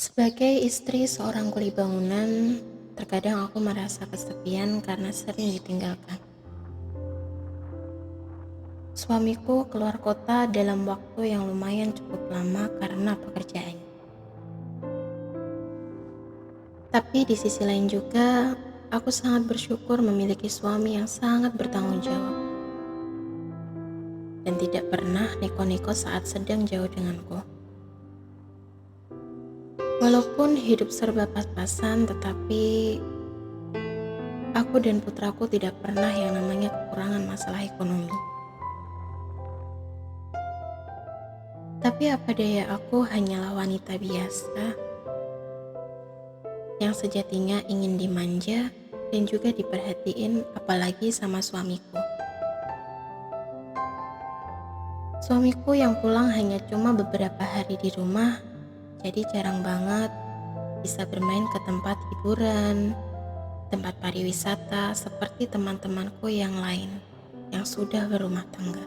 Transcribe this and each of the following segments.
Sebagai istri seorang kuli bangunan, terkadang aku merasa kesepian karena sering ditinggalkan. Suamiku keluar kota dalam waktu yang lumayan cukup lama karena pekerjaannya. Tapi di sisi lain juga, aku sangat bersyukur memiliki suami yang sangat bertanggung jawab dan tidak pernah neko-neko saat sedang jauh denganku. Walaupun hidup serba pas-pasan, tetapi aku dan putraku tidak pernah yang namanya kekurangan masalah ekonomi. Tapi apa daya, aku hanyalah wanita biasa yang sejatinya ingin dimanja dan juga diperhatiin, apalagi sama suamiku. Suamiku yang pulang hanya cuma beberapa hari di rumah, jadi jarang banget bisa bermain ke tempat hiburan, tempat pariwisata seperti teman-temanku yang lain yang sudah berumah tangga.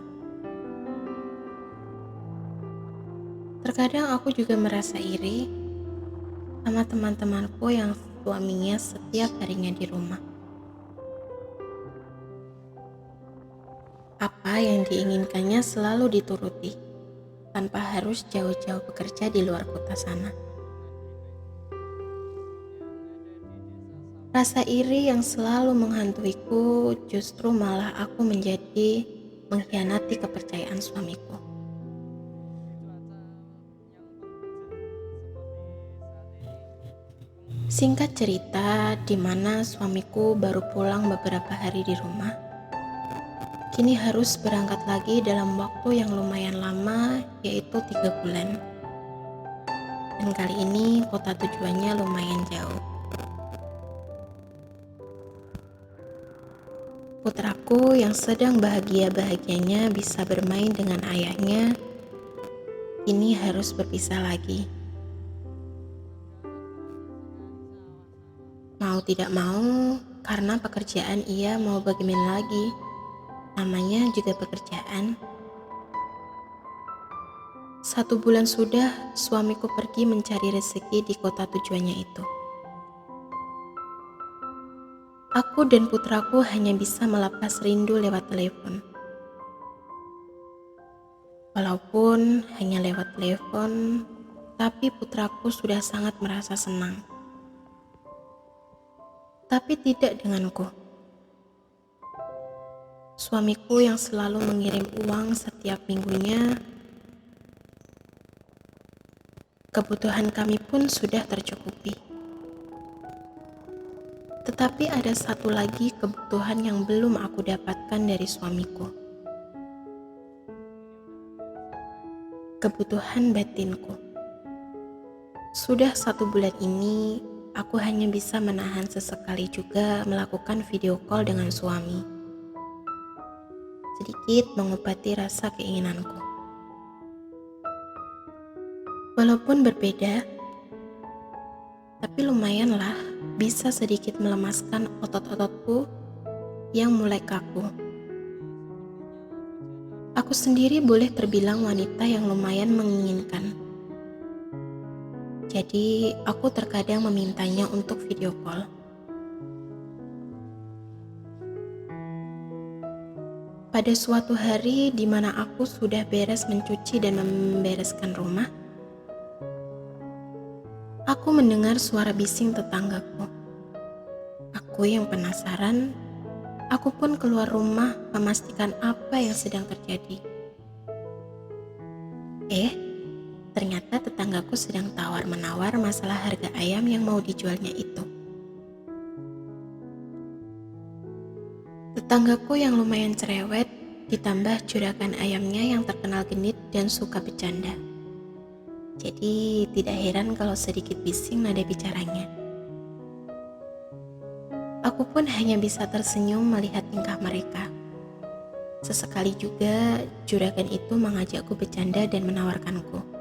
Terkadang aku juga merasa iri sama teman-temanku yang suaminya setiap harinya di rumah. Apa yang diinginkannya selalu dituruti, tanpa harus jauh-jauh bekerja di luar kota sana. Rasa iri yang selalu menghantuiku justru malah aku menjadi mengkhianati kepercayaan suamiku. Singkat cerita, di mana suamiku baru pulang beberapa hari di rumah, kini harus berangkat lagi dalam waktu yang lumayan lama, yaitu 3 bulan. Dan kali ini kota tujuannya lumayan jauh. Putraku yang sedang bahagia-bahagianya bisa bermain dengan ayahnya, kini harus berpisah lagi. Mau tidak mau, karena pekerjaan ia mau bagaimana lagi, namanya juga pekerjaan. 1 bulan sudah suamiku pergi mencari rezeki di kota tujuannya itu. Aku dan putraku hanya bisa melepas rindu lewat telepon. Walaupun hanya lewat telepon, tapi putraku sudah sangat merasa senang. Tapi tidak denganku. Suamiku yang selalu mengirim uang setiap minggunya, kebutuhan kami pun sudah tercukupi. Tetapi ada satu lagi kebutuhan yang belum aku dapatkan dari suamiku. Kebutuhan batinku. Sudah 1 bulan ini, aku hanya bisa menahan sesekali juga melakukan video call dengan suami. Sedikit mengobati rasa keinginanku. Walaupun berbeda, tapi lumayanlah bisa sedikit melemaskan otot-ototku yang mulai kaku. Aku sendiri boleh terbilang wanita yang lumayan menginginkan. Jadi aku terkadang memintanya untuk video call. Pada suatu hari di mana aku sudah beres mencuci dan membereskan rumah, aku mendengar suara bising tetanggaku. Aku yang penasaran, aku pun keluar rumah memastikan apa yang sedang terjadi. Ternyata tetanggaku sedang tawar-menawar masalah harga ayam yang mau dijualnya itu. Tetanggaku yang lumayan cerewet, ditambah juragan ayamnya yang terkenal genit dan suka bercanda. Jadi tidak heran kalau sedikit bising nada bicaranya. Aku pun hanya bisa tersenyum melihat tingkah mereka. Sesekali juga juragan itu mengajakku bercanda dan menawarkanku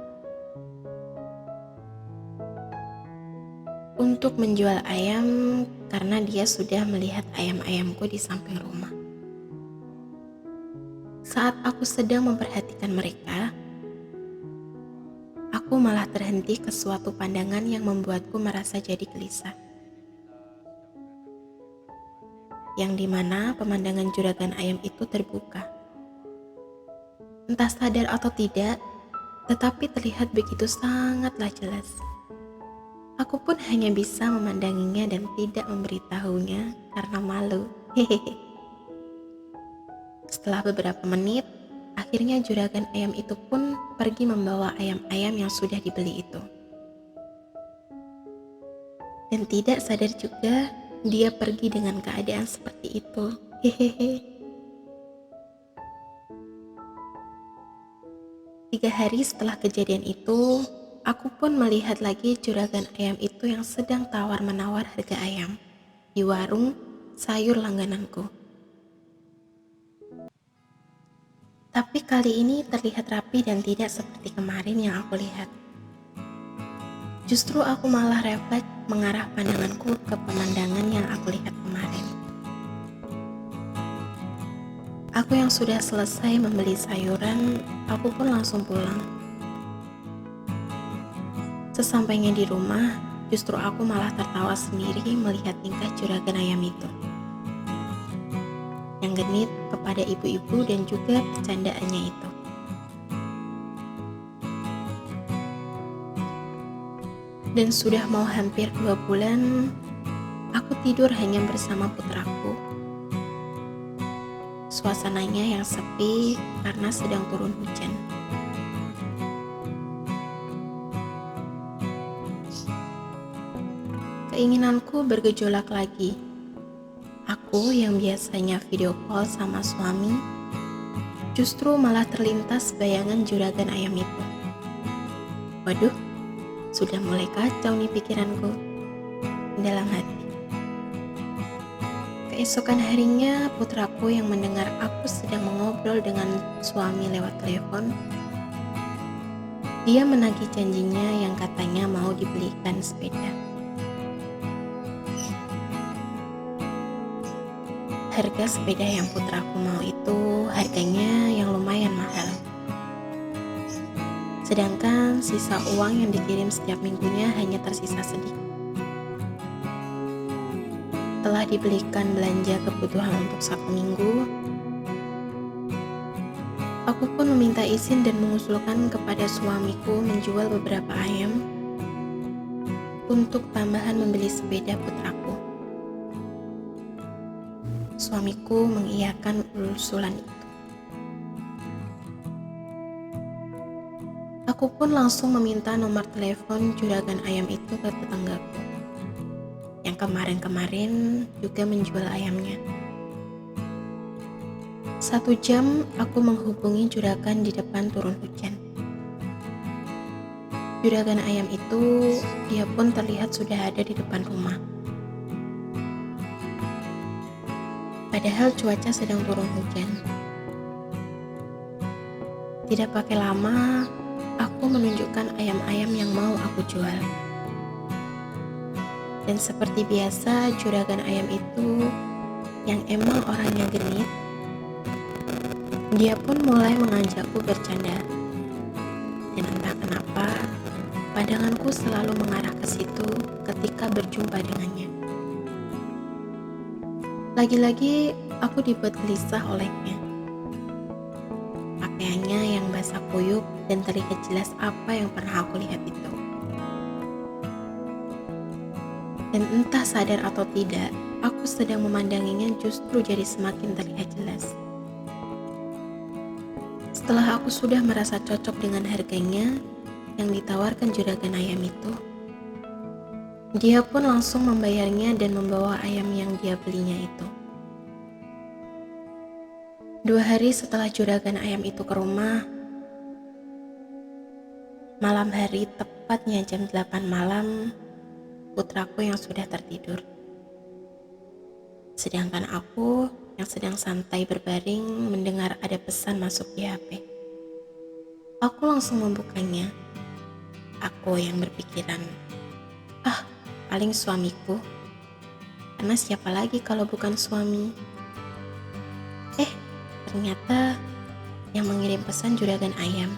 untuk menjual ayam karena dia sudah melihat ayam-ayamku di samping rumah. Saat aku sedang memperhatikan mereka, aku malah terhenti ke suatu pandangan yang membuatku merasa jadi gelisah. Yang dimana pemandangan juragan ayam itu terbuka. Entah sadar atau tidak, tetapi terlihat begitu sangatlah jelas. Aku pun hanya bisa memandanginya dan tidak memberitahunya karena malu. Hehehe. Setelah beberapa menit, akhirnya juragan ayam itu pun pergi membawa ayam-ayam yang sudah dibeli itu. Dan tidak sadar juga, dia pergi dengan keadaan seperti itu. Hehehe. 3 hari setelah kejadian itu, aku pun melihat lagi juragan ayam itu yang sedang tawar-menawar harga ayam di warung sayur langgananku. Tapi kali ini terlihat rapi dan tidak seperti kemarin yang aku lihat. Justru aku malah refleks mengarah pandanganku ke pemandangan yang aku lihat kemarin. Aku yang sudah selesai membeli sayuran, aku pun langsung pulang. Sesampainya di rumah, justru aku malah tertawa sendiri melihat tingkah juragan ayam itu. Yang genit kepada ibu-ibu dan juga bercandaannya itu. Dan sudah mau hampir 2 bulan, aku tidur hanya bersama putraku. Suasananya yang sepi karena sedang turun hujan. Keinginanku bergejolak lagi. Aku yang biasanya video call sama suami, justru malah terlintas bayangan juragan ayam itu. Waduh, sudah mulai kacau nih pikiranku dalam hati. Keesokan harinya, putraku yang mendengar aku sedang mengobrol dengan suami lewat telepon, dia menagih janjinya yang katanya mau dibelikan sepeda. Harga sepeda yang putraku mau itu harganya yang lumayan mahal. Sedangkan sisa uang yang dikirim setiap minggunya hanya tersisa sedikit. Telah dibelikan belanja kebutuhan untuk 1 minggu, aku pun meminta izin dan mengusulkan kepada suamiku menjual beberapa ayam untuk tambahan membeli sepeda putraku. Suamiku mengiyakan usulan itu. Aku pun langsung meminta nomor telepon juragan ayam itu ke tetanggaku yang kemarin-kemarin juga menjual ayamnya. 1 jam aku menghubungi juragan di depan turun hujan. Juragan ayam itu, dia pun terlihat sudah ada di depan rumah. Padahal cuaca sedang turun hujan. Tidak pakai lama, aku menunjukkan ayam-ayam yang mau aku jual. Dan seperti biasa, juragan ayam itu yang emang orangnya genit, dia pun mulai mengajakku bercanda. Dan entah kenapa, pandanganku selalu mengarah ke situ ketika berjumpa dengannya. Lagi-lagi, aku dibuat gelisah olehnya. Pakaiannya yang basah kuyup dan terlihat jelas apa yang pernah aku lihat itu. Dan entah sadar atau tidak, aku sedang memandanginya justru jadi semakin terlihat jelas. Setelah aku sudah merasa cocok dengan harganya yang ditawarkan juragan ayam itu, dia pun langsung membayarnya dan membawa ayam yang dia belinya itu. 2 hari setelah juragan ayam itu ke rumah, malam hari tepatnya jam 8 malam, putraku yang sudah tertidur. Sedangkan aku yang sedang santai berbaring mendengar ada pesan masuk di HP. Aku langsung membukanya. Aku yang berpikiran, paling suamiku. Karena siapa lagi kalau bukan suami? Ternyata yang mengirim pesan juragan ayam.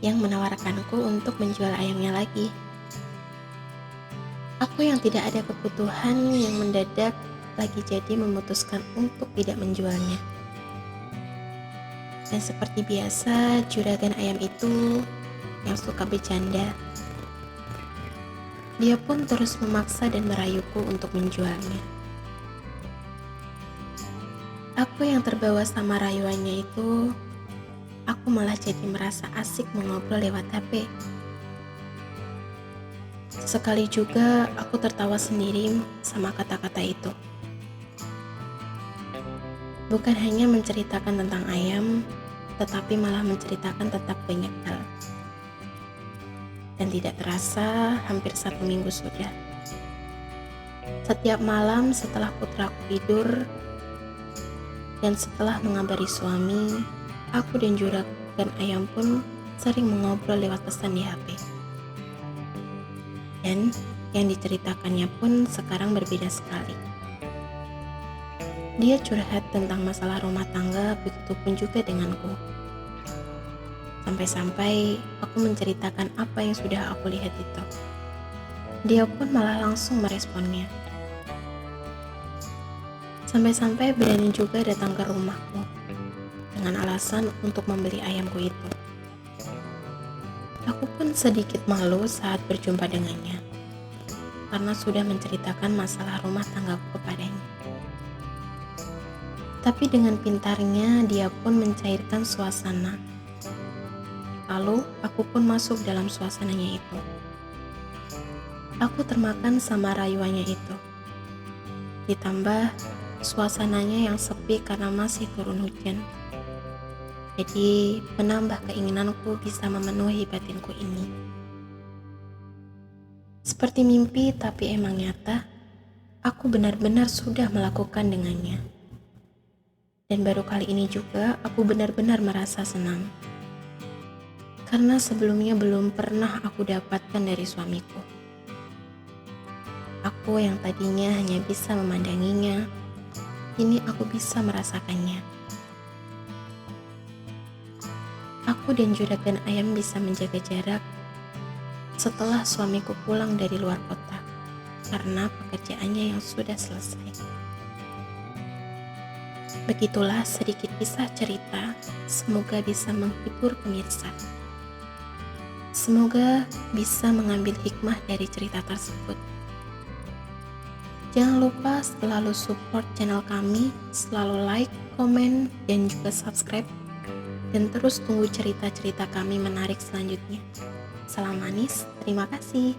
yang menawarkanku untuk menjual ayamnya lagi. Aku yang tidak ada kebutuhan yang mendadak lagi jadi memutuskan untuk tidak menjualnya. Dan seperti biasa, juragan ayam itu yang suka bercanda. Dia pun terus memaksa dan merayuku untuk menjualnya. Aku yang terbawa sama rayuannya itu, aku malah jadi merasa asik mengobrol lewat HP. Sekali juga aku tertawa sendiri sama kata-kata itu. Bukan hanya menceritakan tentang ayam, tetapi malah menceritakan tentang banyak hal. Dan tidak terasa hampir 1 minggu sudah. Setiap malam setelah putraku tidur, dan setelah mengabari suami, aku dan juragan ayam pun sering mengobrol lewat pesan di HP. Dan yang diceritakannya pun sekarang berbeda sekali. Dia curhat tentang masalah rumah tangga, begitupun juga denganku. Sampai-sampai aku menceritakan apa yang sudah aku lihat itu. Dia pun malah langsung meresponnya. Sampai-sampai berani juga datang ke rumahku dengan alasan untuk membeli ayamku itu. Aku pun sedikit malu saat berjumpa dengannya, karena sudah menceritakan masalah rumah tanggaku kepadanya. Tapi dengan pintarnya dia pun mencairkan suasana. Lalu aku pun masuk dalam suasananya itu. Aku termakan sama rayuannya itu. Ditambah suasananya yang sepi karena masih turun hujan. Jadi menambah keinginanku bisa memenuhi batinku ini. Seperti mimpi tapi emang nyata, aku benar-benar sudah melakukan dengannya. Dan baru kali ini juga aku benar-benar merasa senang. Karena sebelumnya belum pernah aku dapatkan dari suamiku. Aku yang tadinya hanya bisa memandanginya, kini aku bisa merasakannya. Aku dan juragan ayam bisa menjaga jarak setelah suamiku pulang dari luar kota karena pekerjaannya yang sudah selesai. Begitulah sedikit kisah cerita, semoga bisa menghibur pemirsa. Semoga bisa mengambil hikmah dari cerita tersebut. Jangan lupa selalu support channel kami, selalu like, komen, dan juga subscribe. Dan terus tunggu cerita-cerita kami menarik selanjutnya. Salam manis, terima kasih.